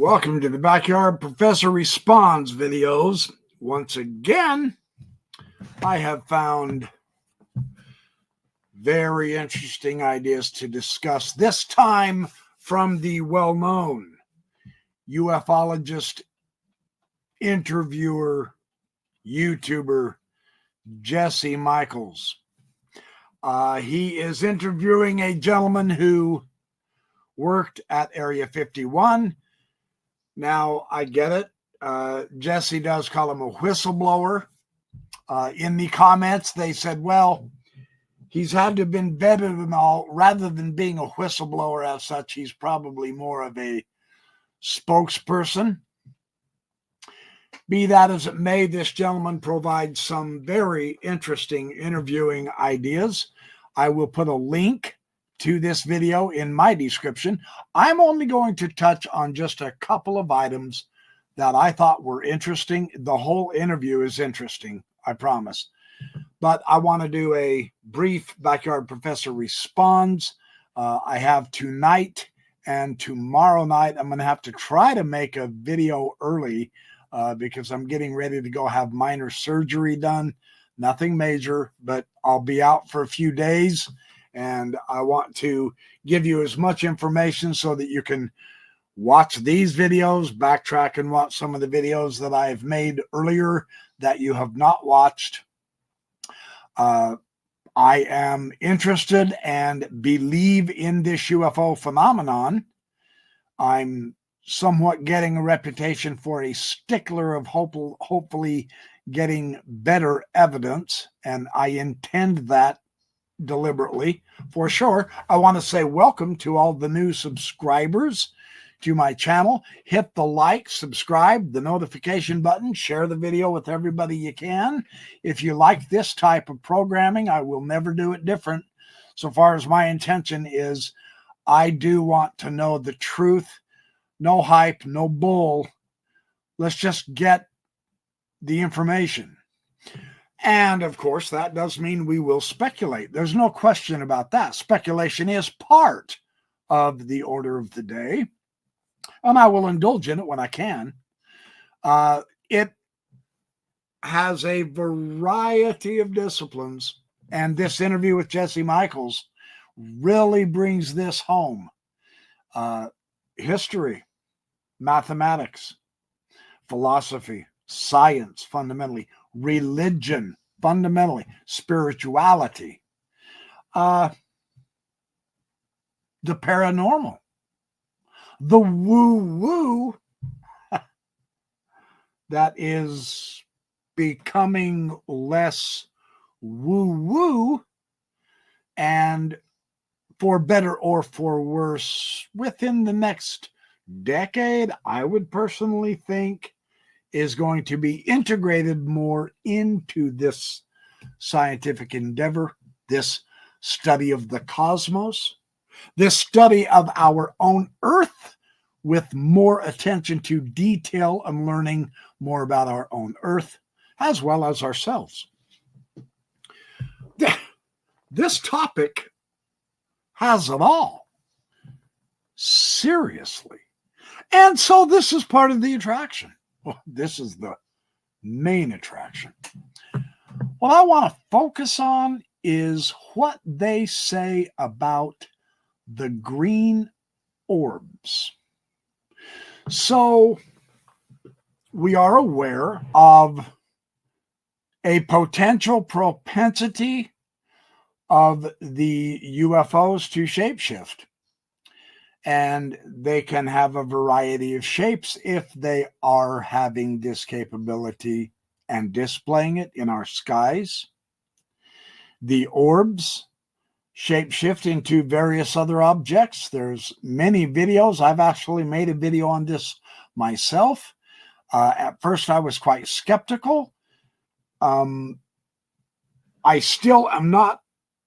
Welcome to the Backyard Professor Responds videos. Once again, I have found very interesting ideas to discuss, this time from the well-known ufologist, interviewer, YouTuber, Jesse Michels. He is interviewing a gentleman who worked at Area 51. Now, I get it. Jesse does call him a whistleblower. In the comments, they said, well, he's had to have been vetted and all. Rather than being a whistleblower as such, he's probably more of a spokesperson. Be that as it may, this gentleman provides some very interesting interviewing ideas. I will put a link to this video in my description. I'm only going to touch on just a couple of items that I thought were interesting. The whole interview is interesting, I promise. But I want to do a brief Backyard Professor Responds. I have tonight and tomorrow night. I'm going to have to try to make a video early because I'm getting ready to go have minor surgery done. Nothing major, but I'll be out for a few days. And I want to give you as much information so that you can watch these videos, backtrack and watch some of the videos that I've made earlier that you have not watched. I am interested and believe in this UFO phenomenon. I'm somewhat getting a reputation for a stickler of hopefully getting better evidence, and I intend that deliberately, for sure. I want to say welcome to all the new subscribers to my channel. Hit the like, subscribe, the notification button, share the video with everybody you can. If you like this type of programming, I will never do it different. So far as my intention is, I do want to know the truth. No hype, no bull. Let's just get the information. And, of course, that does mean we will speculate. There's no question about that. Speculation is part of the order of the day, and I will indulge in it when I can. It has a variety of disciplines, and this interview with Jesse Michels really brings this home. History, mathematics, philosophy, science, fundamentally, religion, fundamentally, spirituality, the paranormal, the woo-woo that is becoming less woo-woo, and for better or for worse, within the next decade, I would personally think is going to be integrated more into this scientific endeavor, this study of the cosmos, this study of our own Earth, with more attention to detail and learning more about our own Earth, as well as ourselves. This topic has it all. Seriously. And so this is part of the attraction. Well, this is the main attraction. What I want to focus on is what they say about the green orbs. So we are aware of a potential propensity of the UFOs to shapeshift. And they can have a variety of shapes if they are having this capability and displaying it in our skies. The orbs shapeshift into various other objects. There's many videos. I've actually made a video on this myself. At first, I was quite skeptical. I still am not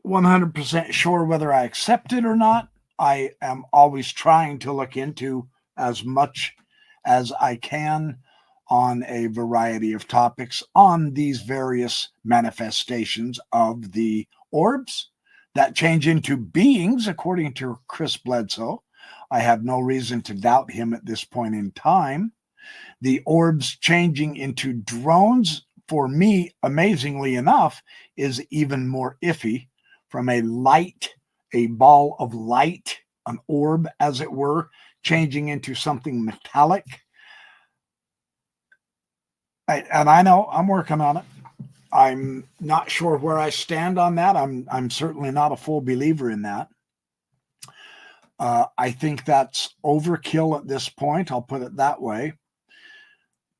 100% sure whether I accept it or not. I am always trying to look into as much as I can on a variety of topics on these various manifestations of the orbs that change into beings, according to Chris Bledsoe. I have no reason to doubt him at this point in time. The orbs changing into drones, for me, amazingly enough, is even more iffy. From a ball of light, an orb, as it were, changing into something metallic. And I know I'm working on it. I'm not sure where I stand on that. I'm certainly not a full believer in that. I think that's overkill at this point. I'll put it that way.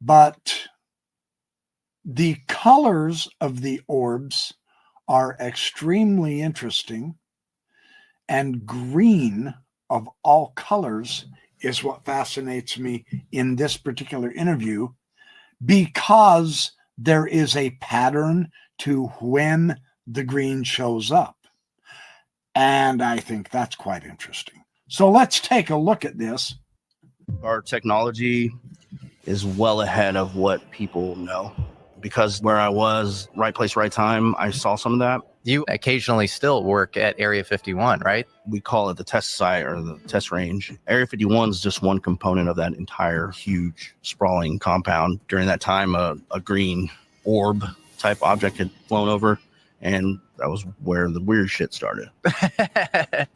But the colors of the orbs are extremely interesting, and green of all colors is what fascinates me in this particular interview, because there is a pattern to when the green shows up. And I think that's quite interesting. So let's take a look at this. Our technology is well ahead of what people know, because where I was, right place, right time, I saw some of that. You occasionally still work at Area 51, right? We call it the test site or the test range. Area 51 is just one component of that entire huge sprawling compound. During that time, a green orb type object had flown over, and that was where the weird shit started.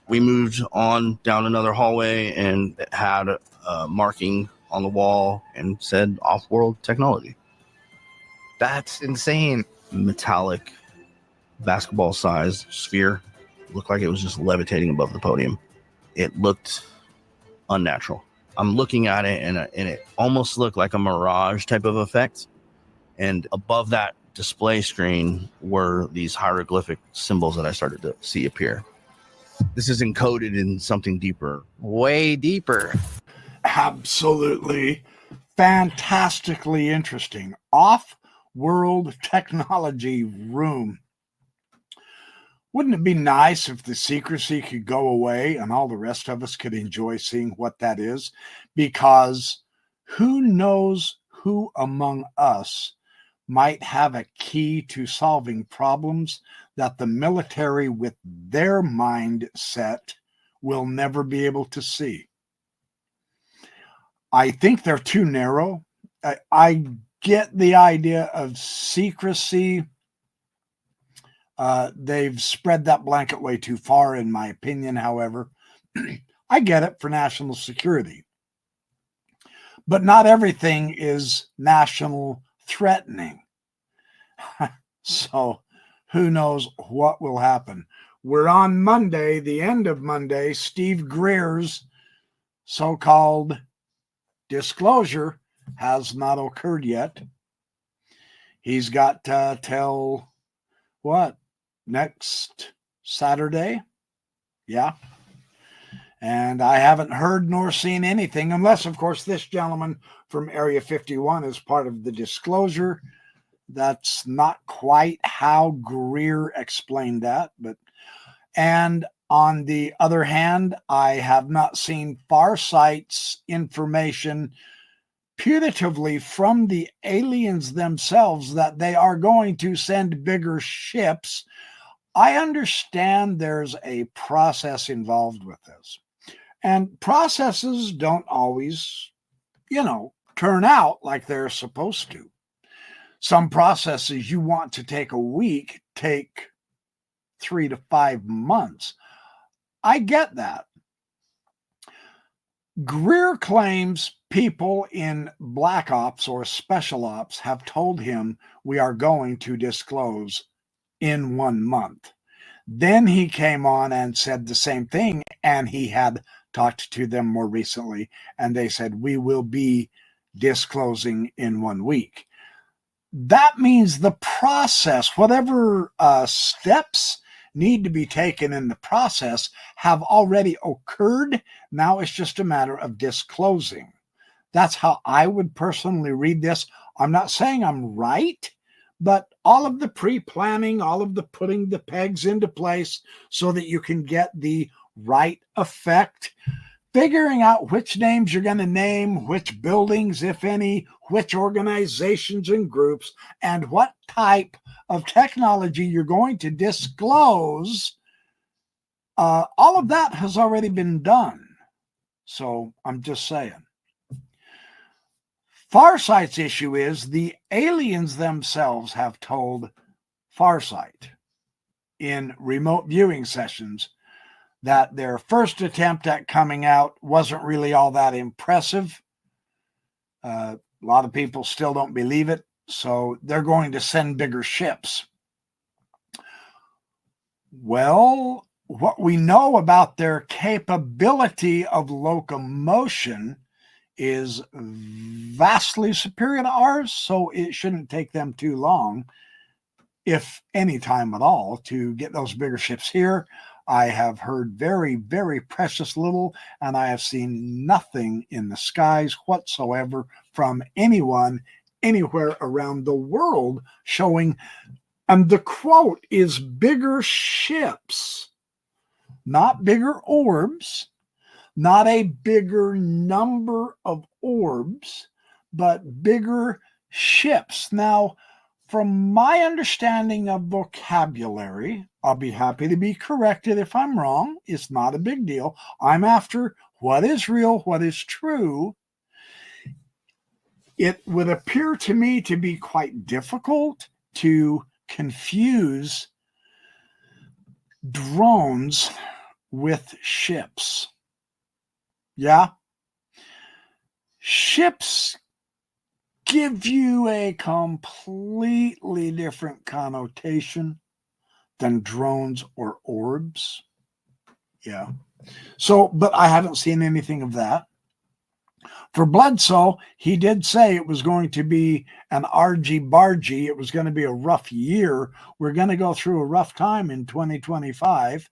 We moved on down another hallway, and it had a marking on the wall and said off-world technology. That's insane. Metallic basketball size sphere. Looked like it was just levitating above the podium. It looked unnatural. I'm looking at it, and it almost looked like a mirage type of effect. And above that display screen were these hieroglyphic symbols that I started to see appear. This is encoded in something deeper. Way deeper. Absolutely fantastically interesting. Off-world technology room. Wouldn't it be nice if the secrecy could go away and all the rest of us could enjoy seeing what that is? Because who knows who among us might have a key to solving problems that the military with their mindset will never be able to see. I think they're too narrow. I get the idea of secrecy. They've spread that blanket way too far, in my opinion, however. I get it for national security. But not everything is national threatening. So who knows what will happen. We're on Monday, the end of Monday. Steve Greer's so-called disclosure has not occurred yet. He's got till what? Next Saturday? Yeah. And I haven't heard nor seen anything, unless, of course, this gentleman from Area 51 is part of the disclosure. That's not quite how Greer explained that. And on the other hand, I have not seen Farsight's information putatively from the aliens themselves that they are going to send bigger ships. I understand there's a process involved with this. And processes don't always, turn out like they're supposed to. Some processes you want to take a week take 3 to 5 months. I get that. Greer claims people in Black Ops or Special Ops have told him we are going to disclose in 1 month. Then he came on and said the same thing, and he had talked to them more recently, and they said we will be disclosing in 1 week. That means the process, whatever steps need to be taken in the process, have already occurred. Now it's just a matter of disclosing. That's how I would personally read this. I'm not saying I'm right, but all of the pre-planning, all of the putting the pegs into place so that you can get the right effect, figuring out which names you're going to name, which buildings, if any, which organizations and groups, and what type of technology you're going to disclose. All of that has already been done. So I'm just saying. Farsight's issue is the aliens themselves have told Farsight in remote viewing sessions that their first attempt at coming out wasn't really all that impressive. A lot of people still don't believe it, so they're going to send bigger ships. Well, what we know about their capability of locomotion is vastly superior to ours, so it shouldn't take them too long, if any time at all, to get those bigger ships here. I have heard very, very precious little, and I have seen nothing in the skies whatsoever from anyone anywhere around the world showing, and the quote is bigger ships, not bigger orbs, not a bigger number of orbs, but bigger ships. Now, from my understanding of vocabulary, I'll be happy to be corrected if I'm wrong. It's not a big deal. I'm after what is real, what is true. It would appear to me to be quite difficult to confuse drones with ships. Yeah. Ships give you a completely different connotation than drones or orbs. Yeah. So, but I haven't seen anything of that. For Bledsoe, he did say it was going to be an argy-bargy. It was going to be a rough year. We're going to go through a rough time in 2025.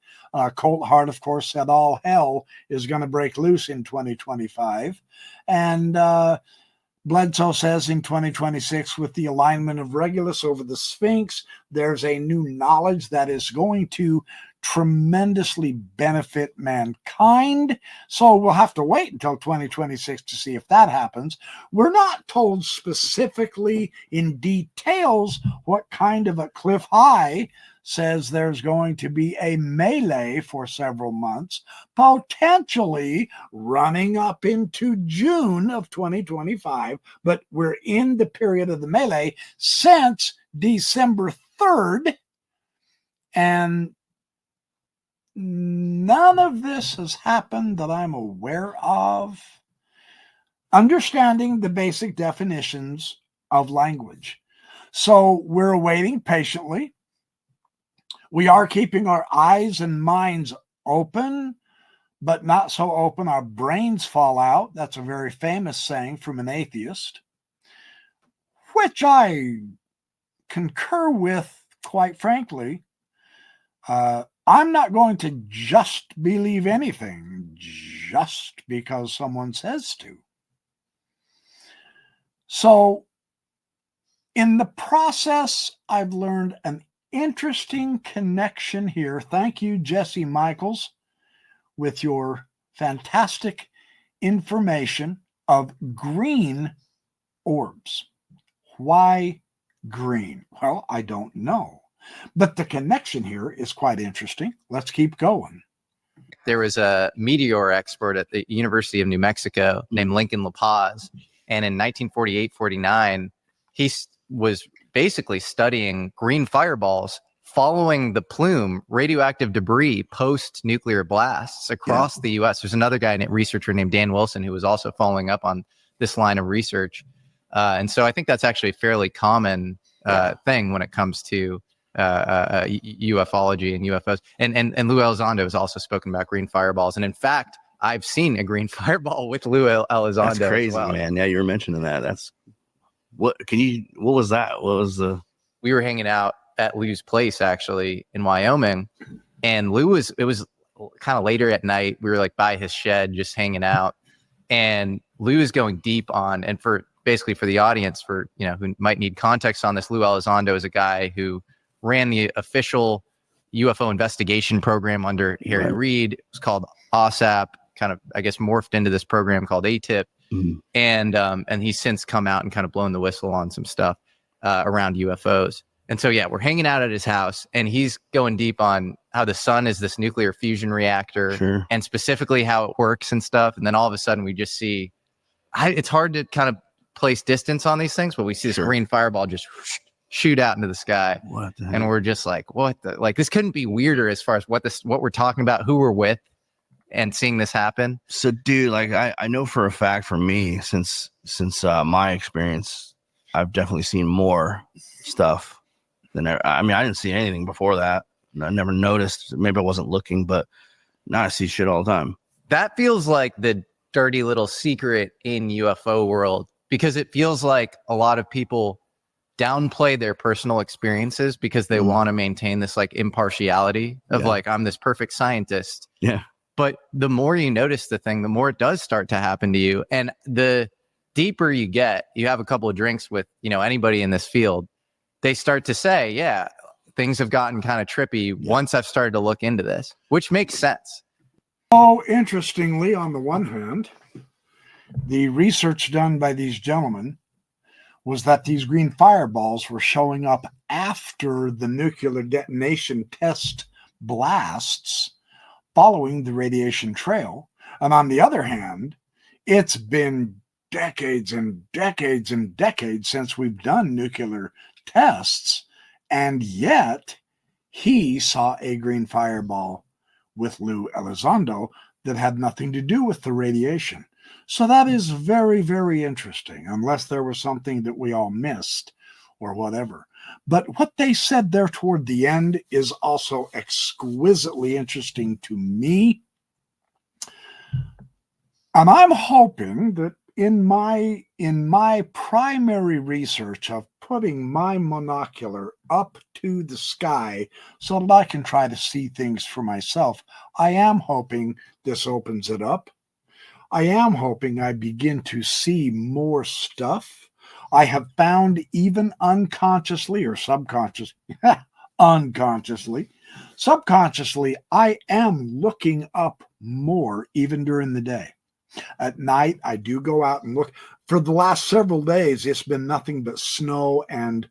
Colt Hart, of course, said all hell is going to break loose in 2025. And Bledsoe says in 2026, with the alignment of Regulus over the Sphinx, there's a new knowledge that is going to tremendously benefit mankind. So we'll have to wait until 2026 to see if that happens. We're not told specifically in details what kind of a cliff high says there's going to be a melee for several months, potentially running up into June of 2025. But we're in the period of the melee since December 3rd. And none of this has happened that I'm aware of. Understanding the basic definitions of language. So we're awaiting patiently. We are keeping our eyes and minds open, but not so open our brains fall out. That's a very famous saying from an atheist, which I concur with, quite frankly. I'm not going to just believe anything just because someone says to. So in the process, I've learned an interesting connection here. Thank you, Jesse Michels, with your fantastic information of green orbs. Why green? Well, I don't know. But the connection here is quite interesting. Let's keep going. There was a meteor expert at the University of New Mexico named Lincoln La Paz. And in 1948-49, he was basically studying green fireballs following the plume, radioactive debris post-nuclear blasts across the U.S. There's another guy, a researcher named Dan Wilson, who was also following up on this line of research. And so I think that's actually a fairly common thing when it comes to ufology and UFOs. And Lou Elizondo has also spoken about green fireballs. And in fact, I've seen a green fireball with Lou Elizondo. That's crazy, man. Yeah, you were mentioning that. That's what was that? What was the? We were hanging out at Lou's place actually in Wyoming, and it was kind of later at night. We were like by his shed just hanging out, and Lou is going deep on, and for the audience, for who might need context on this, Lou Elizondo is a guy who ran the official UFO investigation program under Harry Reid. It was called OSAP, kind of, I guess, morphed into this program called ATIP. And he's since come out and kind of blown the whistle on some stuff around UFOs. And so, yeah, we're hanging out at his house, and he's going deep on how the sun is this nuclear fusion reactor, Sure. and specifically how it works and stuff. And then all of a sudden, we just see, it's hard to kind of place distance on these things, but we see this Sure. green fireball just shoot out into the sky. What the heck? And we're just like, what the, like, this couldn't be weirder as far as what we're talking about, who we're with, and seeing this happen. So, dude, like I know for a fact for me, since my experience, I've definitely seen more stuff than I mean, I didn't see anything before that. I never noticed. Maybe I wasn't looking, but now I see shit all the time. That feels like the dirty little secret in UFO world, because it feels like a lot of people downplay their personal experiences because they want to maintain this like impartiality of like, I'm this perfect scientist. Yeah. But the more you notice the thing, the more it does start to happen to you. And the deeper you get, you have a couple of drinks with, anybody in this field, they start to say, yeah, things have gotten kind of trippy once I've started to look into this, which makes sense. Oh, interestingly, on the one hand, the research done by these gentlemen was that these green fireballs were showing up after the nuclear detonation test blasts following the radiation trail. And on the other hand, it's been decades and decades and decades since we've done nuclear tests, and yet he saw a green fireball with Lou Elizondo that had nothing to do with the radiation. So that is very, very interesting, unless there was something that we all missed or whatever. But what they said there toward the end is also exquisitely interesting to me. And I'm hoping that in my primary research of putting my monocular up to the sky so that I can try to see things for myself, I am hoping this opens it up. I am hoping I begin to see more stuff. I have found, even unconsciously or subconsciously, subconsciously, I am looking up more even during the day. At night, I do go out and look. For the last several days, it's been nothing but snow and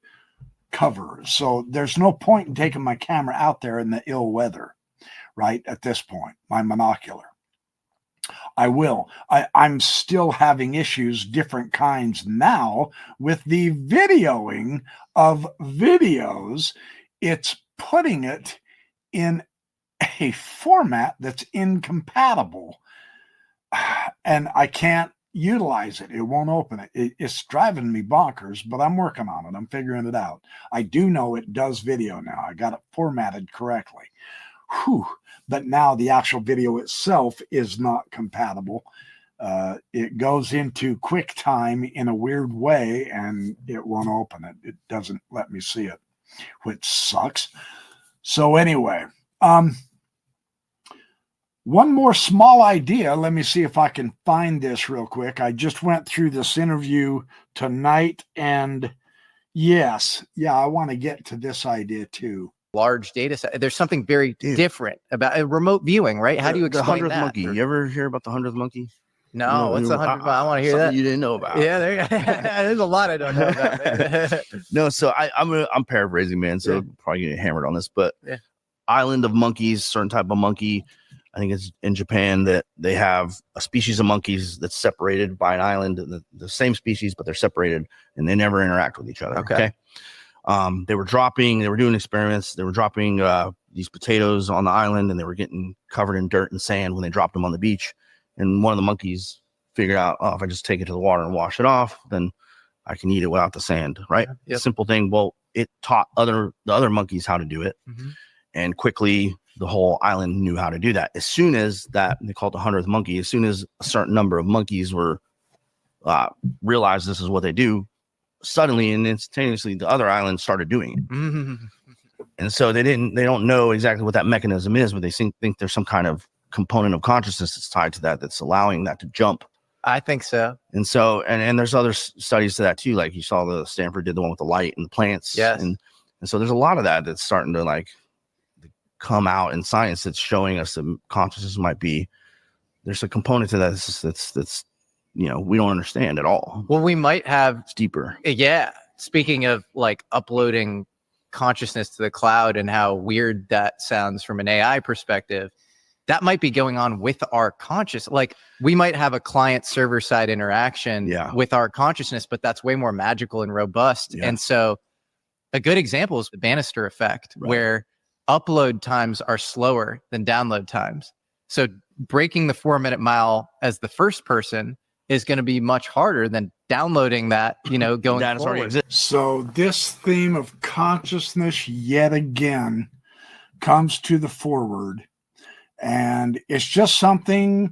cover. So there's no point in taking my camera out there in the ill weather, right, at this point, my monocular. I will. I'm still having issues, different kinds now, with the videoing of videos. It's putting it in a format that's incompatible, and I can't utilize it. It won't open it. It's driving me bonkers, but I'm working on it. I'm figuring it out. I do know it does video now. I got it formatted correctly. Whew. But now the actual video itself is not compatible. It goes into QuickTime in a weird way, and it won't open it. It doesn't let me see it, which sucks. So anyway, one more small idea. Let me see if I can find this real quick. I just went through this interview tonight, and yes, I want to get to this idea too. Large data set. There's something very different about remote viewing, right? How do you explain the 100th that? monkey? You ever hear about the 100th monkey? No, what's the 100th? I want to hear that. You didn't know about. Yeah, there's a lot I don't know about. No, so I'm paraphrasing, man. So probably getting hammered on this, but island of monkeys, certain type of monkey. I think it's in Japan that they have a species of monkeys that's separated by an island, the same species, but they're separated and they never interact with each other. Okay. They were doing experiments. They were dropping these potatoes on the island, and they were getting covered in dirt and sand when they dropped them on the beach. And one of the monkeys figured out, if I just take it to the water and wash it off, then I can eat it without the sand, right? Yep. Simple thing. Well, it taught the other monkeys how to do it. Mm-hmm. And quickly the whole island knew how to do that. As soon as that, they call it the 100th monkey, as soon as a certain number of monkeys were realized this is what they do, suddenly and instantaneously the other islands started doing it. Mm-hmm. And so they don't know exactly what that mechanism is, but they think there's some kind of component of consciousness that's tied to that's allowing that to jump. I think so. And so and there's other studies to that too, like you saw the Stanford did the one with the light and the plants. Yes. And so there's a lot of that's starting to like come out in science that's showing us that consciousness might be, there's a component to that that's we don't understand at all. Well, we might have, it's deeper. Yeah. Speaking of like uploading consciousness to the cloud and how weird that sounds from an AI perspective, that might be going on with our conscious. Like we might have a client server side interaction with our consciousness, but that's way more magical and robust. And so a good example is the Bannister effect, where upload times are slower than download times. So breaking the 4-minute mile as the first person is going to be much harder than downloading that, going forward. So this theme of consciousness yet again comes to the forward, and it's just something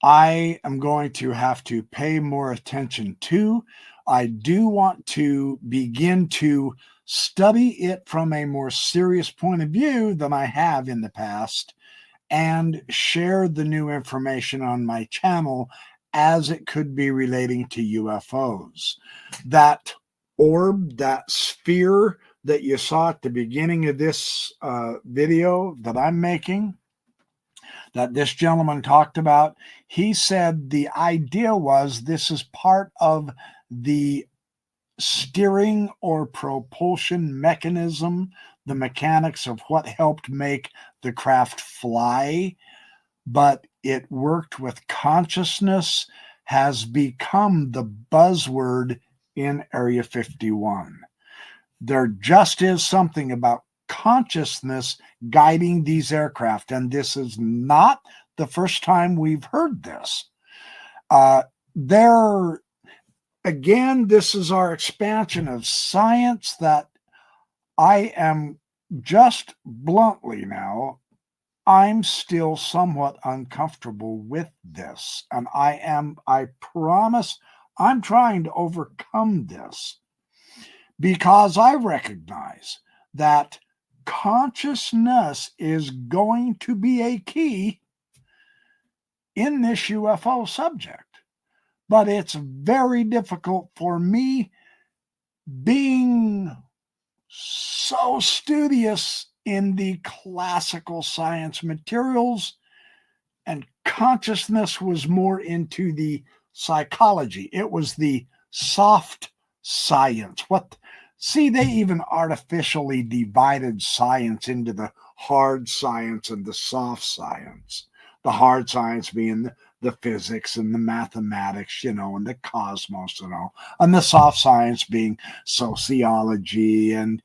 I am going to have to pay more attention to. I do want to begin to study it from a more serious point of view than I have in the past, and share the new information on my channel as it could be relating to UFOs. That orb, that sphere that you saw at the beginning of this video that I'm making, that this gentleman talked about, he said the idea was this is part of the steering or propulsion mechanism, the mechanics of what helped make the craft fly, but it worked with consciousness, has become the buzzword in Area 51. There just is something about consciousness guiding these aircraft, and this is not the first time we've heard this. Again, this is our expansion of science that I am just bluntly now, I'm still somewhat uncomfortable with this. And I promise I'm trying to overcome this, because I recognize that consciousness is going to be a key in this UFO subject. But it's very difficult for me, being so studious in the classical science materials, and consciousness was more into the psychology. It was the soft science. See, they even artificially divided science into the hard science and the soft science. The hard science being the physics and the mathematics, and the cosmos and all. And the soft science being sociology and,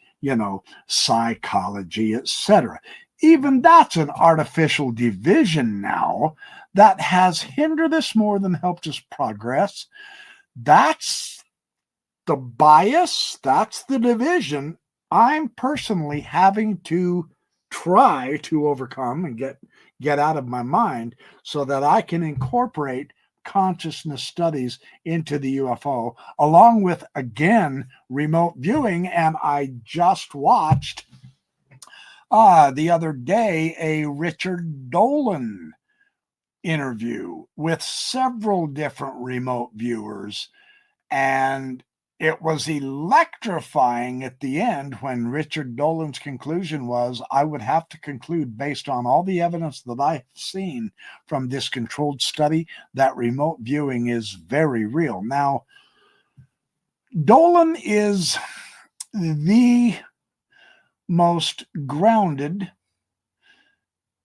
psychology, etc. Even that's an artificial division now that has hindered us more than helped us progress. That's the bias, that's the division I'm personally having to try to overcome and get out of my mind, so that I can incorporate consciousness studies into the UFO, along with, again, remote viewing. And I just watched the other day a Richard Dolan interview with several different remote viewers, and it was electrifying at the end when Richard Dolan's conclusion was, I would have to conclude, based on all the evidence that I've seen from this controlled study, that remote viewing is very real. Now, Dolan is the most grounded,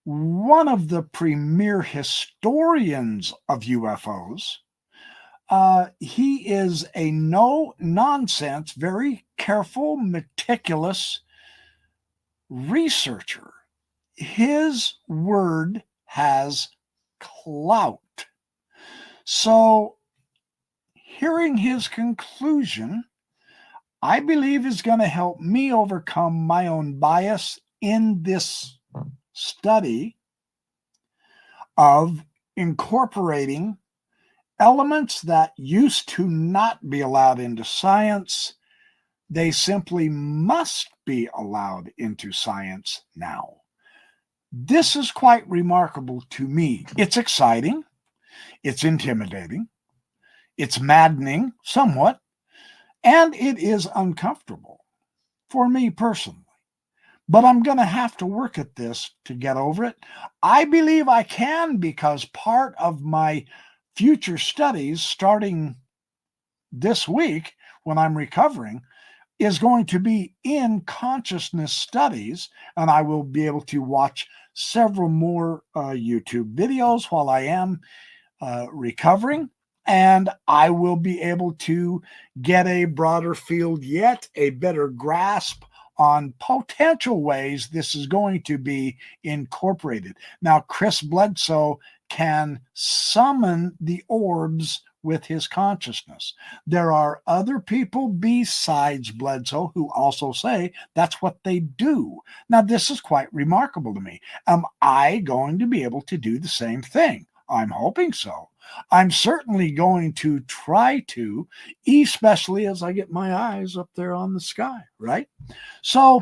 one of the premier historians of UFOs. He is a no-nonsense, very careful, meticulous researcher. His word has clout. So, hearing his conclusion, I believe is going to help me overcome my own bias in this study of incorporating elements that used to not be allowed into science. They simply must be allowed into science now. This is quite remarkable to me. It's exciting. It's intimidating. It's maddening somewhat. And it is uncomfortable for me personally. But I'm going to have to work at this to get over it. I believe I can, because part of my future studies, starting this week when I'm recovering, is going to be in consciousness studies, and I will be able to watch several more YouTube videos while I am recovering, and I will be able to get a broader field yet, a better grasp on potential ways this is going to be incorporated. Now, Chris Bledsoe can summon the orbs with his consciousness. There are other people besides Bledsoe who also say that's what they do. Now, this is quite remarkable to me. Am I going to be able to do the same thing? I'm hoping so. I'm certainly going to try to, especially as I get my eyes up there on the sky, right? So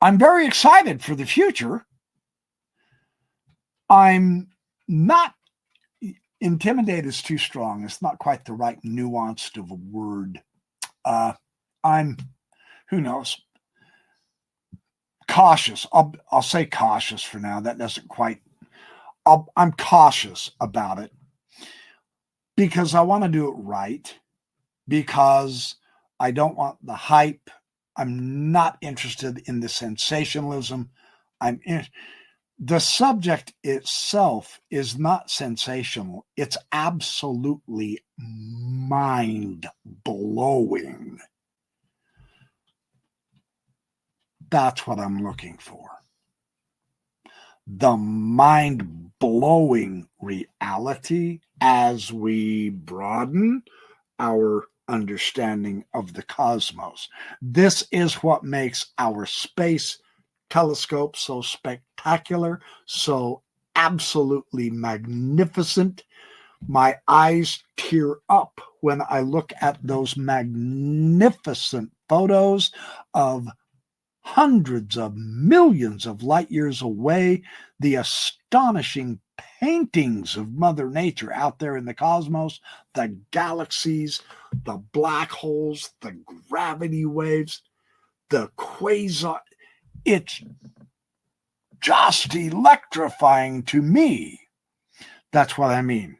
I'm very excited for the future. I'm not intimidated is too strong. It's not quite the right nuanced of a word. I'm, who knows, cautious. I'll say cautious for now. That doesn't quite, I'm cautious about it because I want to do it right, because I don't want the hype. I'm not interested in the sensationalism. The subject itself is not sensational. It's absolutely mind-blowing. That's what I'm looking for. The mind-blowing reality as we broaden our understanding of the cosmos. This is what makes our space telescope so spectacular, so absolutely magnificent. My eyes tear up when I look at those magnificent photos of hundreds of millions of light years away, the astonishing paintings of Mother Nature out there in the cosmos, the galaxies, the black holes, the gravity waves, the quasar. It's just electrifying to me. That's what I mean.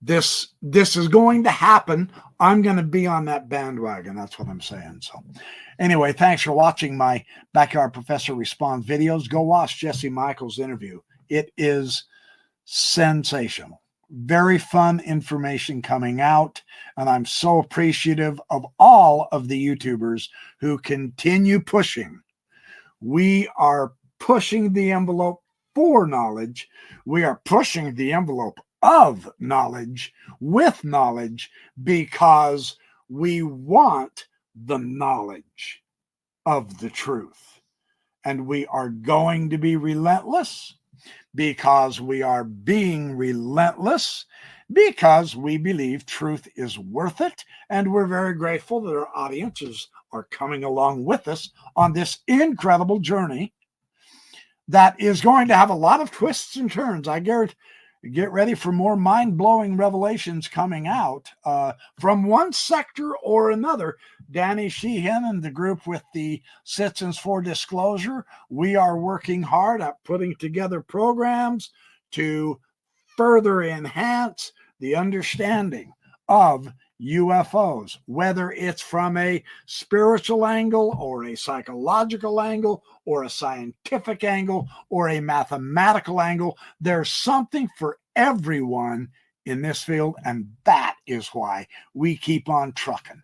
This is going to happen. I'm going to be on that bandwagon. That's what I'm saying. So anyway, thanks for watching my Backyard Professor Responds videos. Go watch Jesse Michels' interview. It is sensational. Very fun information coming out, and I'm so appreciative of all of the YouTubers who continue pushing. We are pushing the envelope for knowledge. We are pushing the envelope of knowledge with knowledge because we want the knowledge of the truth. And we are going to be relentless because we are being relentless because we believe truth is worth it. And we're very grateful that our audiences are coming along with us on this incredible journey that is going to have a lot of twists and turns. I guarantee. Get ready for more mind-blowing revelations coming out from one sector or another. Danny Sheehan and the group with the Citizens for Disclosure, we are working hard at putting together programs to further enhance the understanding of UFOs, whether it's from a spiritual angle or a psychological angle or a scientific angle or a mathematical angle. There's something for everyone in this field, and that is why we keep on trucking.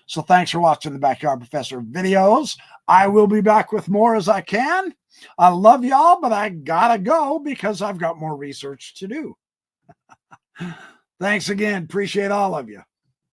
So thanks for watching the Backyard Professor videos. I will be back with more as I can. I love y'all, but I gotta go because I've got more research to do. Thanks again. Appreciate all of you.